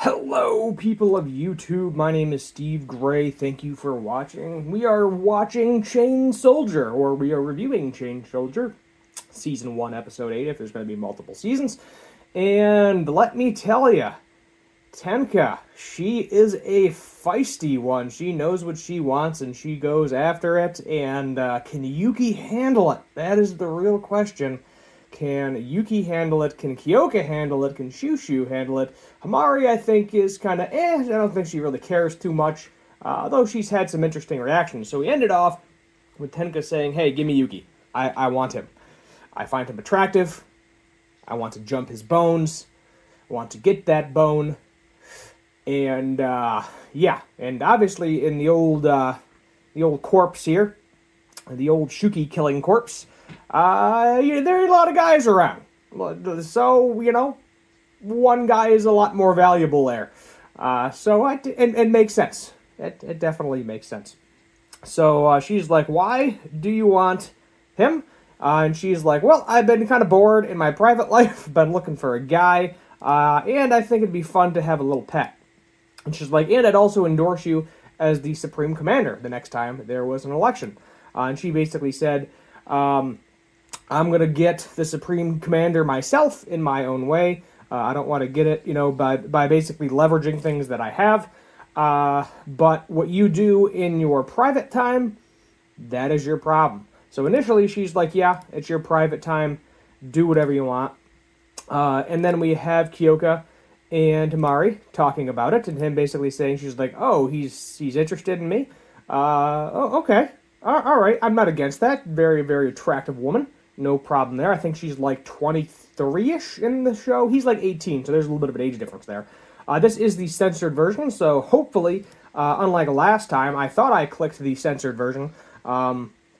Hello, people of YouTube. My name is Steve Gray. Thank you for watching. We are watching Chain Soldier, or we are reviewing Chain Soldier, Season 1, Episode 8, if there's going to be multiple seasons. And let me tell you, Tenka, she is a feisty one. She knows what she wants, and she goes after it. And can Yuki handle it? That is the real question. Can Yuki handle it? Can Kyoka handle it? Can Shushu handle it? Hamari, I think, is kind of I don't think she really cares too much, though she's had some interesting reactions. So we ended off with Tenka saying, hey, give me Yuki. I want him. I find him attractive. I want to jump his bones. I want to get that bone. And, yeah. And obviously in the old corpse here, the old Shuki killing corpse, there are a lot of guys around. So, one guy is a lot more valuable there. So it makes sense. It definitely makes sense. So she's like, why do you want him? And she's like, well, I've been kind of bored in my private life. Been looking for a guy. And I think it'd be fun to have a little pet. And she's like, and I'd also endorse you as the Supreme Commander the next time there was an election. And she basically said, I'm going to get the Supreme Commander myself in my own way. I don't want to get it, by basically leveraging things that I have. But what you do in your private time, that is your problem. So initially she's like, yeah, it's your private time. Do whatever you want. And then we have Kyoka and Hamari talking about it, and him basically saying, she's like, oh, he's interested in me? Oh, okay. All right, I'm not against that. Very, very attractive woman. No problem there. I think she's like 23-ish in the show. He's like 18, so there's a little bit of an age difference there. This is the censored version, so hopefully, unlike last time, I thought I clicked the censored version.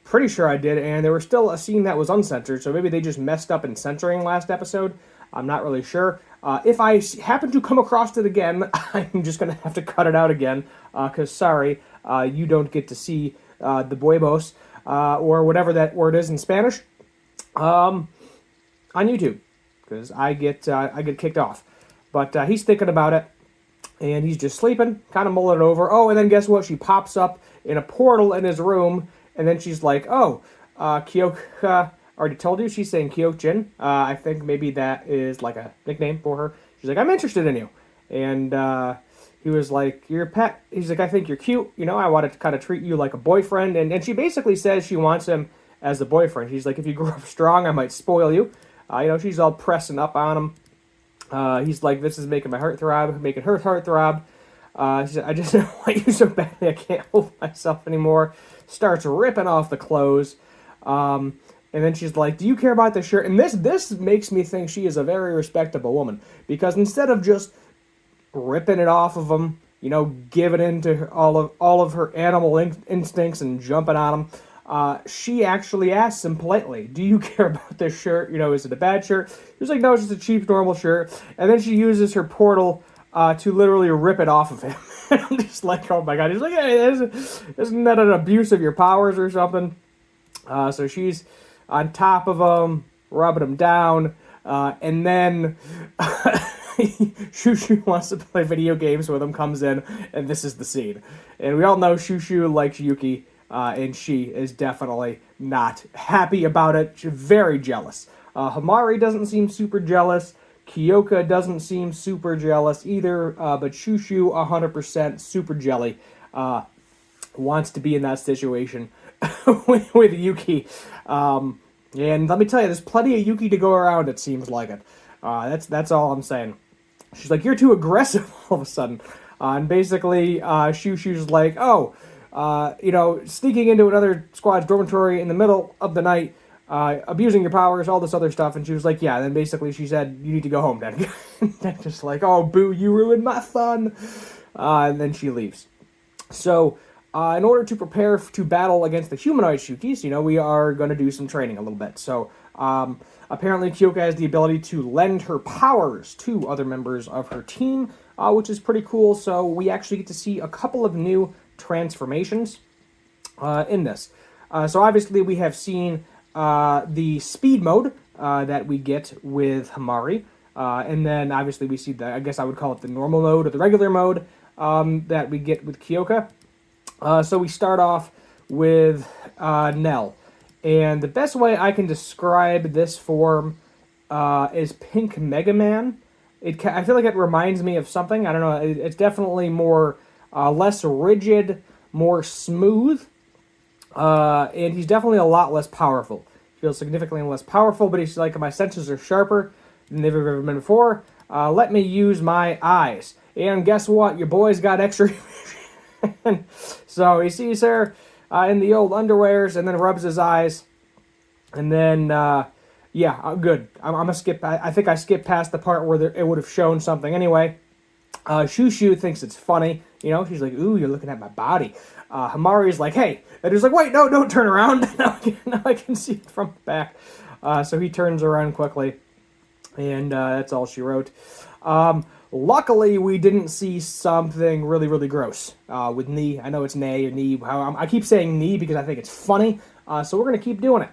Pretty sure I did, and there was still a scene that was uncensored, so maybe they just messed up in censoring last episode. I'm not really sure. If I happen to come across it again, I'm just going to have to cut it out again, because, sorry, you don't get to see the huevos, or whatever that word is in Spanish, on YouTube, because I get kicked off. But he's thinking about it, and he's just sleeping, kind of mulling it over. Oh, and then guess what? She pops up in a portal in his room, and then she's like, oh, Kyoka, already told you, she's saying Kyokjin. I think maybe that is like a nickname for her. She's like, I'm interested in you. And he was like, you're a pet. He's like, I think you're cute. I wanted to kind of treat you like a boyfriend. And she basically says she wants him as a boyfriend. She's like, if you grow up strong, I might spoil you. She's all pressing up on him. He's like, this is making my heart throb, making her heart throb. She said, I just want you so badly I can't hold myself anymore. Starts ripping off the clothes. And then she's like, do you care about the shirt? And this makes me think she is a very respectable woman. Because instead of just ripping it off of him, giving in to all of her animal instincts and jumping on him, she actually asks him politely, do you care about this shirt? Is it a bad shirt? He's like, no, it's just a cheap, normal shirt. And then she uses her portal to literally rip it off of him. I'm just like, oh my god. He's like, hey, isn't that an abuse of your powers or something? So she's on top of him, rubbing him down, and then Shushu wants to play video games with him, comes in, and this is the scene. And we all know Shushu likes Yuki, and she is definitely not happy about it. She's very jealous. Hamari doesn't seem super jealous. Kyoka doesn't seem super jealous either, but Shushu, 100% super jelly, wants to be in that situation with Yuki. And let me tell you, there's plenty of Yuki to go around, it seems like it. That's all I'm saying. She's like, you're too aggressive all of a sudden. And basically, Shushu's like, oh, sneaking into another squad's dormitory in the middle of the night, abusing your powers, all this other stuff. And she was like, yeah. And then basically she said, you need to go home, Dad. And just like, oh, boo, you ruined my fun. And then she leaves. So, in order to prepare to battle against the humanoid Shukis, we are going to do some training a little bit. So, apparently Kyoka has the ability to lend her powers to other members of her team, which is pretty cool. So we actually get to see a couple of new transformations in this. So obviously we have seen the speed mode that we get with Hamari. And then obviously we see I guess I would call it the normal mode or the regular mode that we get with Kyoka. So we start off with Nell. And the best way I can describe this form is Pink Mega Man. I feel like it reminds me of something. I don't know. It's definitely more less rigid, more smooth, and he's definitely a lot less powerful. He feels significantly less powerful, but he's like, my senses are sharper than they've ever been before. Let me use my eyes. And guess what? Your boy's got extra vision. So he sees her in the old underwears and then rubs his eyes. And then, yeah, good. I'm going to skip. I think I skipped past the part where it would have shown something anyway. Shushu thinks it's funny. You know, she's like, ooh, you're looking at my body. Hamari's like, hey. And he's like, wait, no, don't turn around. now I can see it from the back. So he turns around quickly. And that's all she wrote. Luckily, we didn't see something really, really gross with knee. I know it's nay or knee. I keep saying knee because I think it's funny. So we're going to keep doing it.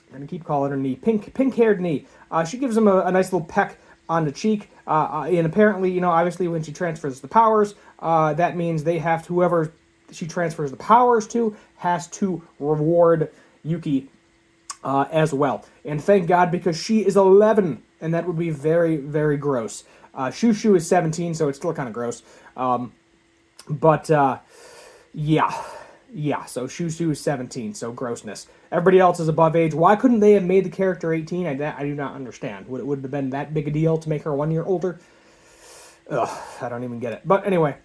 I'm going to keep calling her knee. Pink-haired knee. She gives him a nice little peck on the cheek. And apparently, you know, obviously when she transfers the powers, that means they have to, whoever she transfers the powers to has to reward Yuki as well. And thank God, because she is 11, and that would be very, very gross. Shushu is 17, so it's still kind of gross. Yeah, so Shushu is 17, so grossness. Everybody else is above age. Why couldn't they have made the character 18? I do not understand. Would it have been that big a deal to make her 1 year older? Ugh, I don't even get it. But anyway,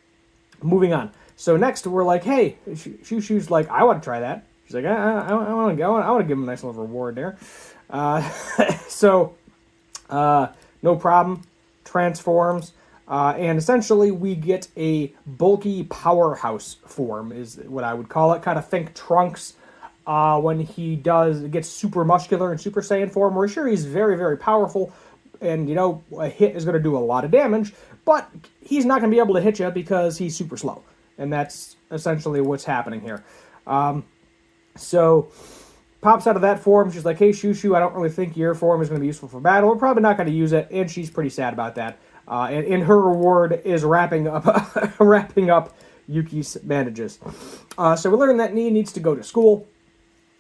moving on. So next, we're like, hey, Shushu's like, I want to try that. She's like, I want to go. I want to give him a nice little reward there. No problem. Transforms. And essentially, we get a bulky powerhouse form, is what I would call it. Kind of think Trunks when he gets super muscular and Super Saiyan form. We're sure he's very, very powerful, and, you know, a hit is going to do a lot of damage, but he's not going to be able to hit you because he's super slow. And that's essentially what's happening here. So, pops out of that form. She's like, hey, Shushu, I don't really think your form is going to be useful for battle. We're probably not going to use it, and she's pretty sad about that. And her reward is wrapping up Yuki's bandages. So we learn that Nee needs to go to school,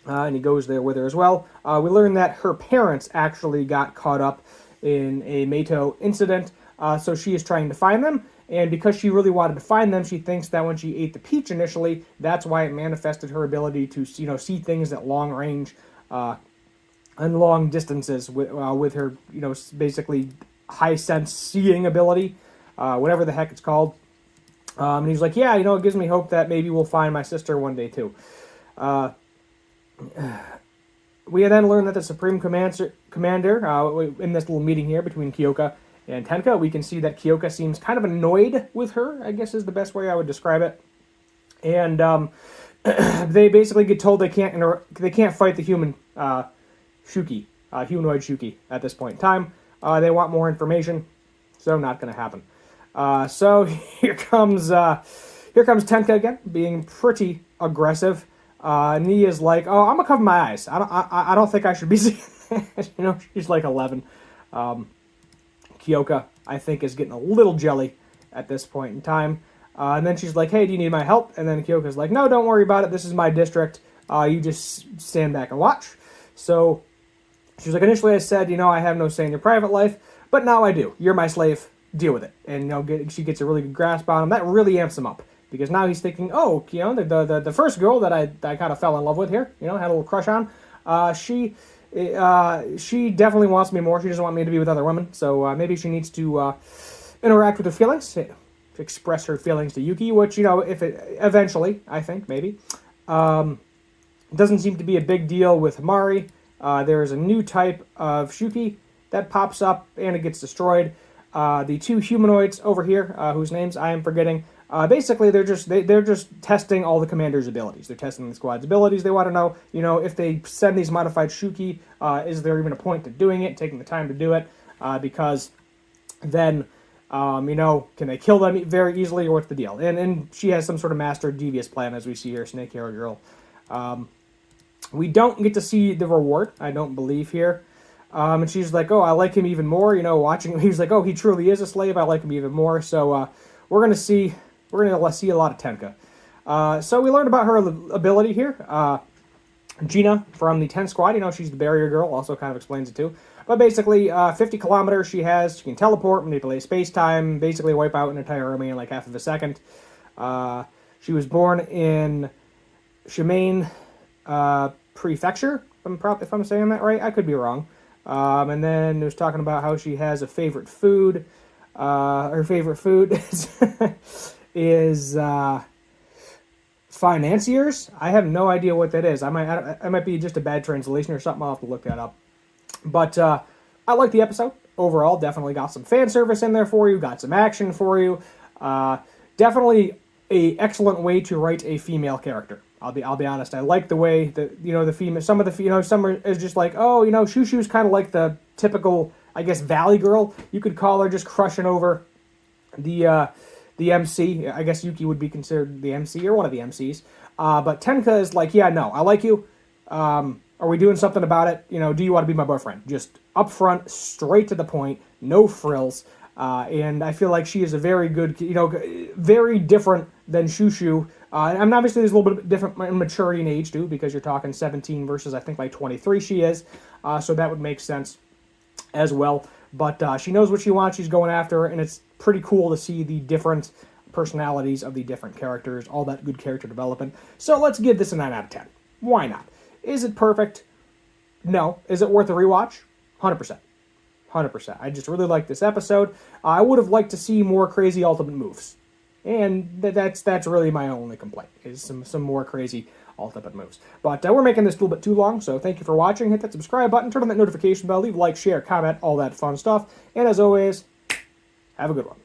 and he goes there with her as well. We learn that her parents actually got caught up in a Mato incident, so she is trying to find them. And because she really wanted to find them, she thinks that when she ate the peach initially, that's why it manifested her ability to, you know, see things at long range and long distances with her, you know, basically high sense seeing ability, whatever the heck it's called. And he's like, yeah, you know, it gives me hope that maybe we'll find my sister one day too. We then learn that the Supreme Commander, in this little meeting here between Kyoka and Tenka, we can see that Kyoka seems kind of annoyed with her, I guess is the best way I would describe it. And they basically get told they can't fight the human Shuki, humanoid Shuki at this point in time. They want more information, so not going to happen. So here comes Tenka again, being pretty aggressive. Nee is like, oh, I'm gonna cover my eyes. I don't think I should be seeing that. You know, she's like 11. Kyoka, I think, is getting a little jelly at this point in time. And then she's like, hey, do you need my help? And then Kyoka's like, no, don't worry about it. This is my district. You just stand back and watch. So she's like, initially I said, you know, I have no say in your private life, but now I do. You're my slave. Deal with it. And, you know, she gets a really good grasp on him. That really amps him up. Because now he's thinking, oh, you know, the first girl that I kind of fell in love with here, you know, had a little crush on, she definitely wants me more. She doesn't want me to be with other women. So maybe she needs to interact with her feelings, to express her feelings to Yuki, which, you know, eventually, I think, maybe. Doesn't seem to be a big deal with Hamari. There is a new type of Shuki that pops up and it gets destroyed. The two humanoids over here, whose names I am forgetting, basically they're just testing all the commander's abilities. They're testing the squad's abilities. They want to know, you know, if they send these modified Shuki, is there even a point to doing it, taking the time to do it? Because then, you know, can they kill them very easily, or what's the deal? And she has some sort of master devious plan, as we see here, Snake Hair Girl. We don't get to see the reward, I don't believe, here. And she's like, oh, I like him even more. You know, watching him, he's like, oh, he truly is a slave. I like him even more. So we're gonna see a lot of Tenka. So we learned about her ability here. Gina from the 10 squad, you know, she's the barrier girl, also kind of explains it too. But basically, 50 kilometers she has. She can teleport, manipulate space-time, basically wipe out an entire army in like half of a second. She was born in Shimane Prefecture, if I'm saying that right. I could be wrong. And then it was talking about how she has a favorite food. Her favorite food is financiers. I have no idea what that is. I might be just a bad translation or something. I'll have to look that up. But I like the episode overall. Definitely got some fan service in there for you. Got some action for you. Definitely a excellent way to write a female character. I'll be honest. I like the way that, you know, the female. Some is just like, oh, you know, Shushu's kind of like the typical, I guess, Valley girl. You could call her, just crushing over the MC. I guess Yuki would be considered the MC or one of the MCs. But Tenka is like, yeah, no, I like you. Are we doing something about it? You know, do you want to be my boyfriend? Just upfront, straight to the point, no frills. And I feel like she is a very good, you know, very different than Shushu. And obviously there's a little bit different in maturity and age too, because you're talking 17 versus I think like 23 she is. So that would make sense as well. But she knows what she wants. She's going after her, and it's pretty cool to see the different personalities of the different characters, all that good character development. So let's give this a 9 out of 10. Why not? Is it perfect? No. Is it worth a rewatch? 100%. 100%. I just really like this episode. I would have liked to see more crazy ultimate moves. And that's really my only complaint, is some more crazy ultimate moves. But we're making this a little bit too long, so thank you for watching. Hit that subscribe button, turn on that notification bell, leave a like, share, comment, all that fun stuff. And as always, have a good one.